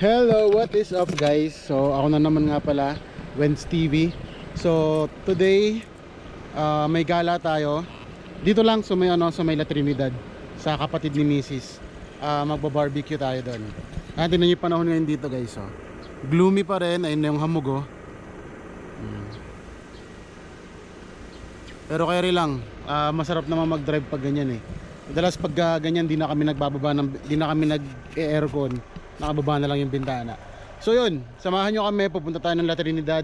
Hello, what is up guys? So ako na naman nga pala, Wens TV. So today may gala tayo. Dito lang sa may La Trinidad, sa kapatid ni Mrs. Magba-barbecue tayo doon. Tingnan niyo yung panahon ngayon dito guys. So, gloomy pa rin, ayun na yung hamog oh. Pero kaya rin lang, masarap naman mag-drive pag ganyan eh. Madalas pag ganyan, di na kami nag-aircon. Nakababa na lang yung bintana. So yun, samahan nyo kami, pupunta tayo ng La Trinidad.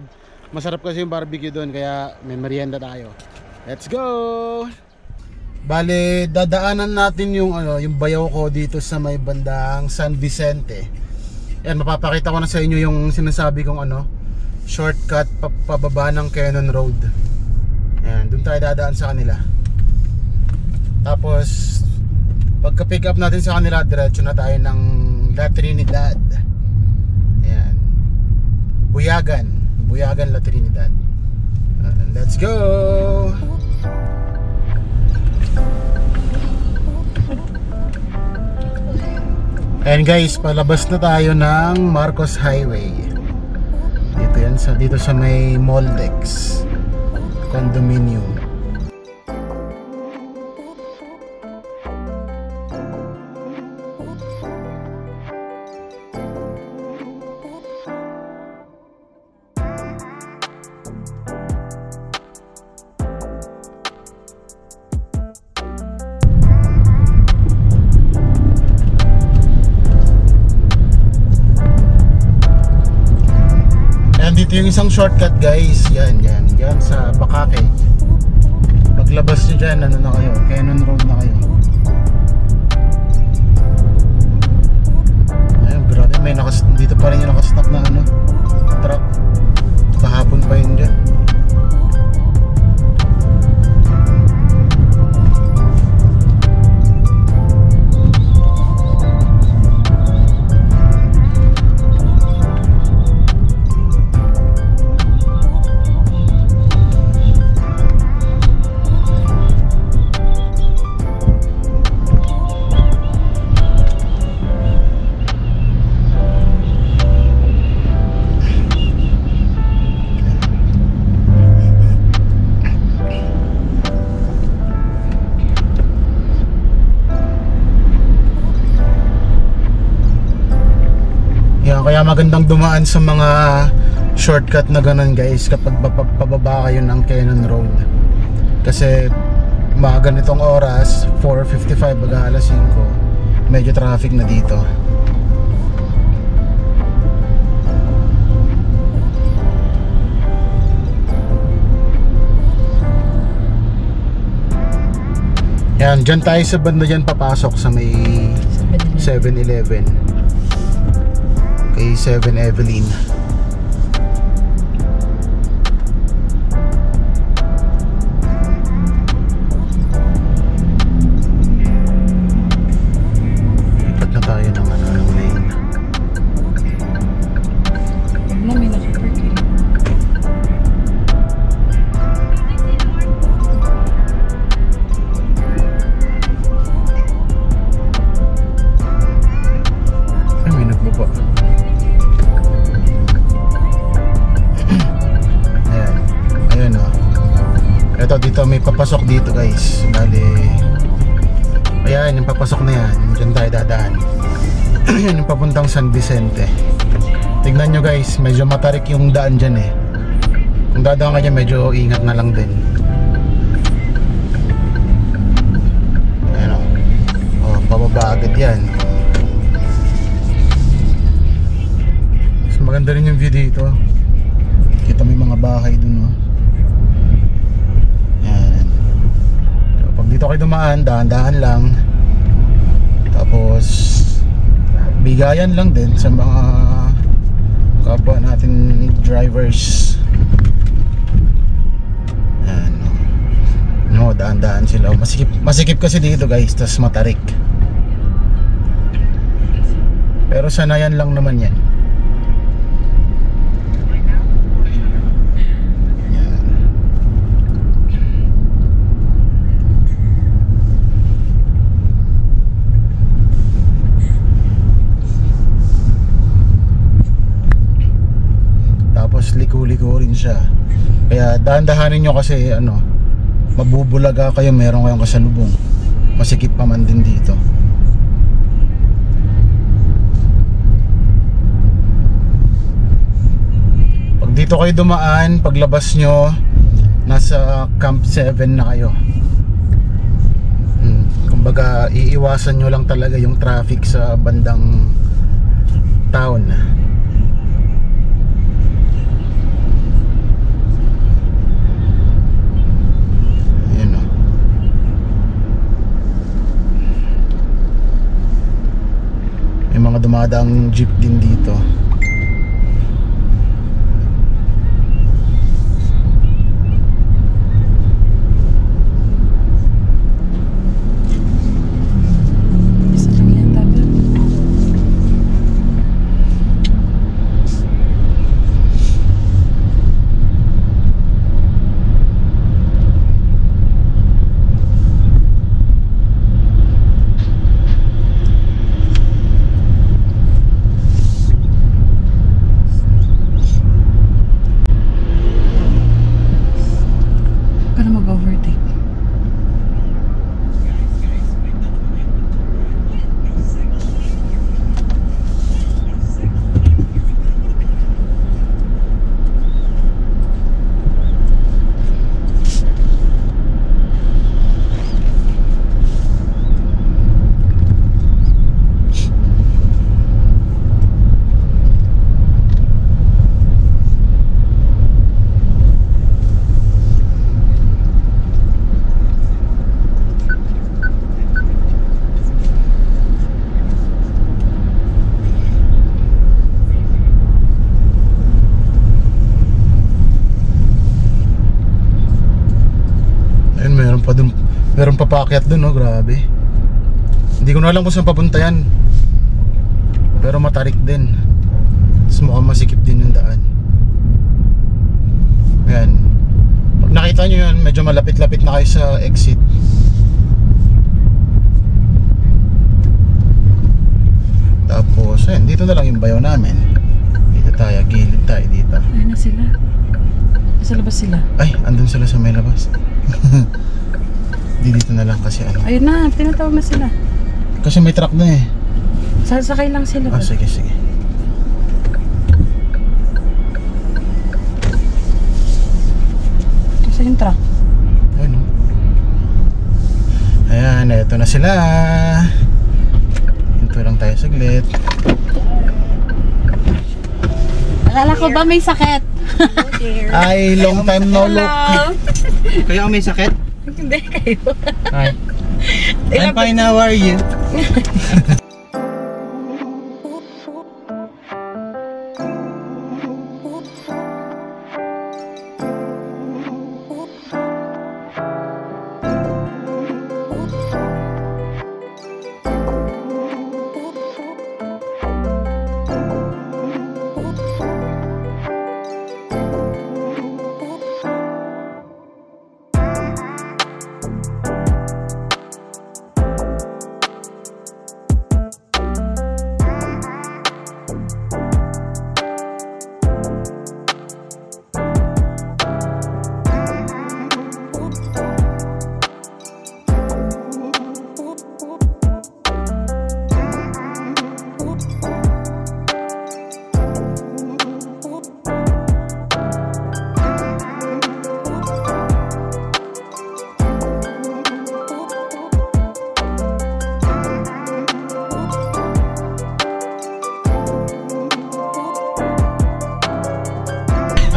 Masarap kasi yung barbecue doon, kaya may merienda tayo. Let's go! Bale, dadaanan natin yung bayaw ko dito sa may bandang San Vicente. Yan, mapapakita ko na sa inyo yung sinasabi kong shortcut pababa ng Cannon Road. Yan, doon tayo dadaan sa kanila. Tapos pagka pick up natin sa kanila, diretso na tayo ng La Trinidad. Ayan, Buyagan La Trinidad. Let's go. And guys, palabas na tayo ng Marcos Highway. Dito sa may Moldex Condominium. Dito yung isang shortcut guys, yan sa Bakake. Paglabas nyo dyan, na kayo, Cannon Road na kayo. Ayun, grabe, dito pa rin yung nakastop na truck. Kahapon pa yun dyan. Kaya magandang dumaan sa mga shortcut na ganun guys kapag pababa kayo ng Cannon Road. Kasi mga ganitong oras, 4:55 baga alas 5, medyo traffic na dito. Yan, dyan tayo sa banda dyan papasok sa may 7-Eleven. Kay 7 Evelyn. Lipat na tayo ng lane. May nakaparking. Ay, may nagbaba. Dito may papasok dito guys. Bali, ayan yung papasok na yan. Diyan tayo dadaan. Yan yung papuntang San Vicente. Tignan nyo guys, medyo matarik yung daan dyan eh. Kung dadaan ka dyan, medyo ingat na lang din. Ayan o, pababa agad yan. So, maganda rin yung view dito. Kita may mga bahay dun o. Dito kayo dumaan, dahan-dahan lang. Tapos bigayan lang din sa mga kapwa natin drivers. Dahan-dahan sila. Masikip kasi dito guys, tas matarik. Pero sanayan lang naman yan. bigo rin siya. Kaya dahan-dahanin nyo kasi ano, mabubulaga kayo, meron kayong kasalubong. Masikip pa man din dito. Pag dito kayo dumaan, paglabas nyo, nasa Camp 7 na kayo. Kumbaga iiwasan nyo lang talaga yung traffic sa bandang town. Ayan o. May mga dumadaang jeep din dito. Isa lang yan tabi. Para mag-overtake. Ayun, meron pa dun, meron pa paakyat dun, no? Grabe. Hindi ko na alam kung saan papunta yan, pero matarik din. Tapos mukhang masikip din yung daan. Ayan. Pag nakita nyo yun, medyo malapit-lapit na kayo sa exit. Tapos, ayun, dito na lang yung bayaw namin. Dito tayo, gilid tayo dito. Ayun na sila. Nasa labas sila. Ay, andun sila sa may labas. Di dito na lang kasi ano. Ayun na, tinatawag na sila. Kasi may truck na eh. Sasakay lang sila. Ah, sige, sige. Kasi yung truck. Ayun, oh. Ayan, eto na sila. Dito lang tayo saglit. Akala ko ba may sakit? Ay, long time no look. Kaya may sakit? Hindi kayo. Hi. I'm fine, how are you?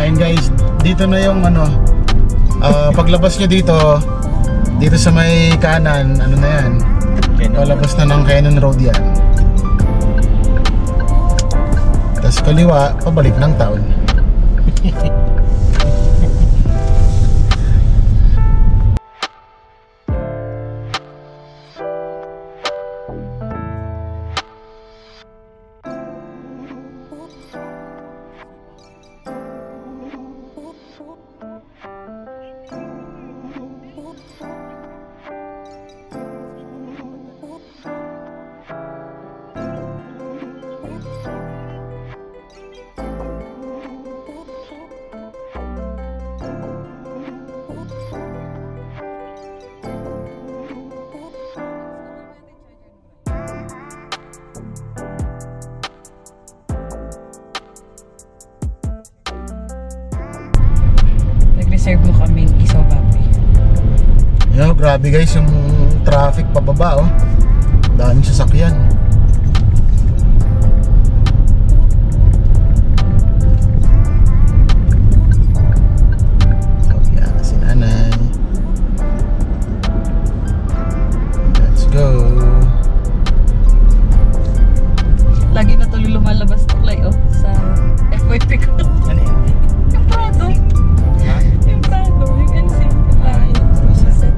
Ayun guys, dito na yung ano, paglabas nyo dito, dito sa may kanan, ano na yan, palabas na ng Cannon Road yan. Tapos kaliwa, pabalik ng town. Grabe guys yung traffic pababa oh. Daming sasakyan. Oh yan, si nanay. Let's go. Lagi na tuloy lumalabas tuloy oh sa FYP ko. Ano yan? Yung Prado. Ha? Yung Prado. Yung NC. Ay, isa.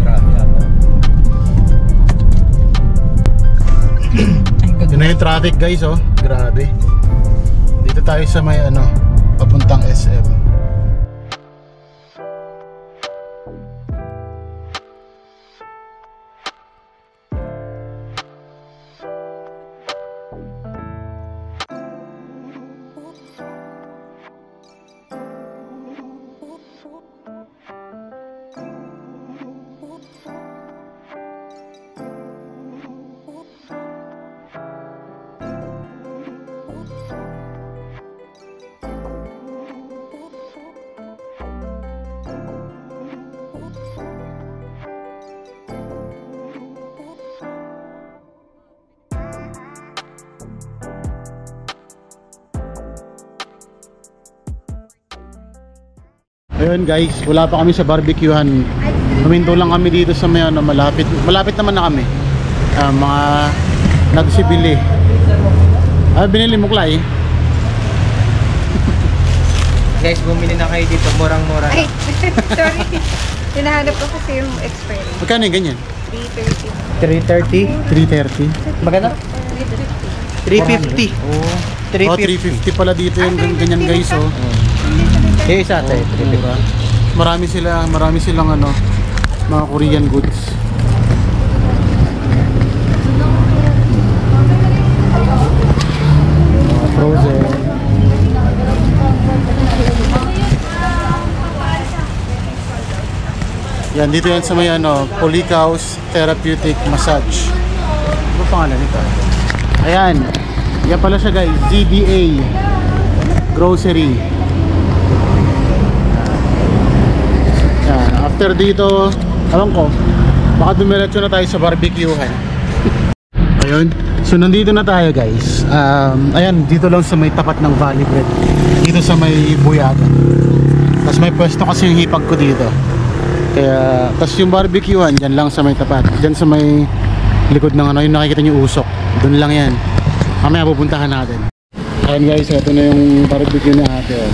Grabe ako. Yun na yung traffic guys oh. Grabe. Dito tayo sa may ano, papuntang SM. Ayun guys, wala pa kami sa barbecuehan. Huminto lang kami dito sa may ano, malapit naman na kami. Mga nagsibili. Binili mo Clay? Guys, bumili na kayo dito. Murang-mura. Ay, sorry. Hinahanap ko kasi yung expiry. Magkano yung ganyan? 330. 330. 330? Magkano? 350. Oh, Oh, 350 pala dito yung ganyan guys oh. Eh, isa tayo. 350. Diba? Marami silang ano, mga Korean goods. Mga frozen. Yan, dito yan sa may ano, Polikaus Therapeutic Massage. Ano ba pangalan nito? Ayan. Yan pala siya guys, ZDA Grocery. Yan, after dito, alam ko, baka dumiretso na tayo sa barbecuehan. Ayun, so nandito na tayo guys. Ayan, dito lang sa may tapat ng Valley Bread. Dito sa may Buyagan. Tapos may pwesto kasi yung hipag ko dito. Kaya, tapos yung barbecuehan, dyan lang sa may tapat. Dyan sa may likod ng ano, yung nakikita nyo usok. Doon lang yan. Mamaya pupuntahan natin. Ayun guys, ito na yung barbecue ni ate.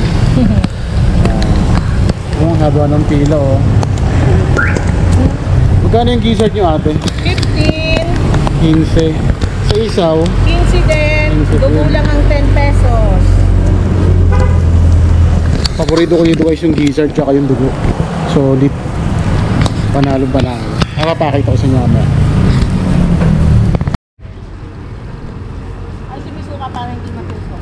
Ang haba ng pila oh. Magkano yung gizzard nyo ate? 15. 15. Sa isaw? 15 din. 15 Dugo din. lang ang 10 pesos. Paborito ko dito guys yung gizzard tsaka yung dugo. Solid. Panalo. Nakapakita ko sa inyo mamaya. Ay, sumisuka para hindi matusok.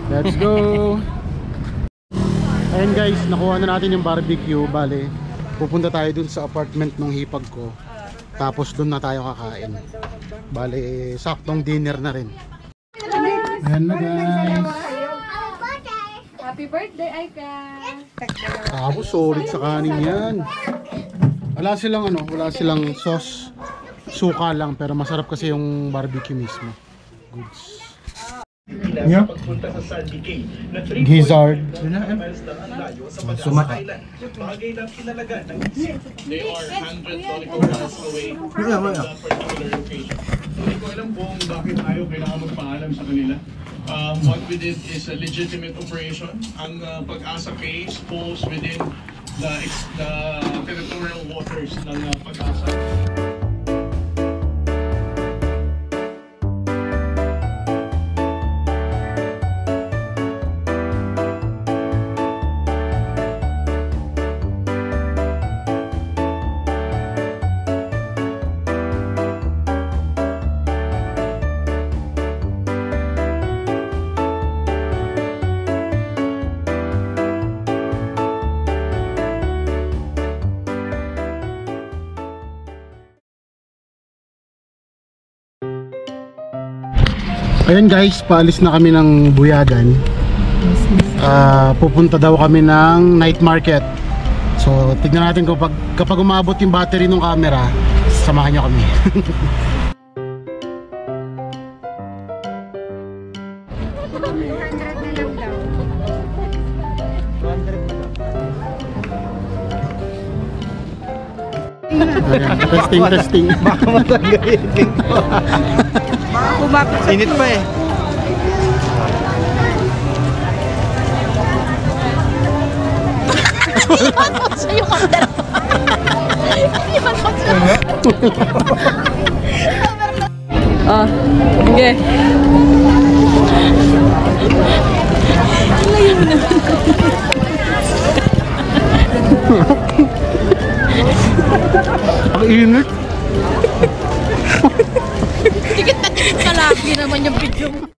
Let's go! Ayun guys, nakuha na natin yung barbecue. Bale, pupunta tayo dun sa apartment ng hipag ko. Tapos dun na tayo kakain. Bale, saktong dinner na rin. Ayan na guys. Happy birthday, Aika! Tapos solid sa kanin yan. Wala silang sauce. Suka lang, pero masarap kasi yung barbecue mismo. Goods. Yeah. Gizzard. Sumata. They are $100 miles away from that particular location. Hindi ko alam kung bakit ayaw kailangan magpaalam sa kanila. What we did is a legitimate operation. Ang Pag-asa case falls within the territorial waters ng Pag-asa. Ayun guys, paalis na kami ng Buyagan. Pupunta daw kami ng night market. So tignan natin kung kapag umabot yung battery ng camera, samahan nyo kami. Ayan, testing. Baka matanggalin. Kumapit sa Init pa eh. Sa'yo ka dalawa. Ah, okay. Layo mo na. Ang init. Tikit na tikit ka lagi naman yung video mo.